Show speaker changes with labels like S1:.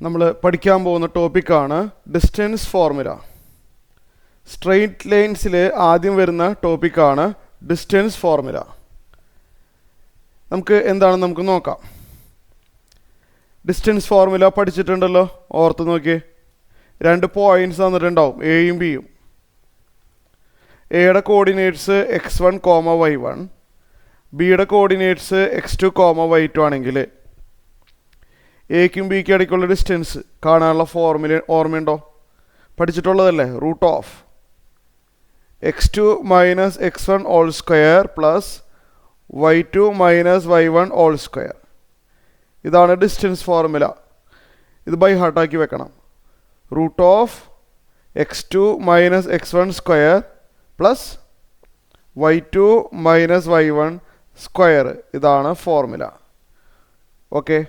S1: നമ്മൾ പഠിക്കാൻ പോകുന്ന ടോപ്പിക്കാണ് ഡിസ്റ്റൻസ് ഫോർമുല. സ്ട്രെയിറ്റ് ലൈൻസിൽ ആദ്യം വരുന്ന ടോപ്പിക്കാണ് ഡിസ്റ്റൻസ് ഫോർമുല. നമുക്ക് എന്താണെന്ന് നമുക്ക് നോക്കാം. ഡിസ്റ്റൻസ് ഫോർമുല പഠിച്ചിട്ടുണ്ടല്ലോ, ഓർത്ത് നോക്കിയേ. രണ്ട് പോയിൻറ്റ്സ് തന്നിട്ടുണ്ടാവും, എയും ബിയും. എയുടെ കോർഡിനേറ്റ്സ് x1, y1, ബിയുടെ കോർഡിനേറ്റ്സ് x2, y2 ആണെങ്കിൽ എക്കും ബിക്കും ഇടയ്ക്കുള്ള ഡിസ്റ്റൻസ് കാണാനുള്ള ഫോർമുല ഓർമ്മയുണ്ടോ? പഠിച്ചിട്ടുള്ളതല്ലേ? Root of x2 minus x1 whole square plus y2 minus y1 whole square. ഇതാണ് ഡിസ്റ്റൻസ് ഫോർമുല. ഇത് ബൈ ഹാർട്ടാക്കി വെക്കണം. Root of x2 minus x1 square plus y2 minus y1 square. ഇതാണ് ഫോർമുല. ഓക്കെ.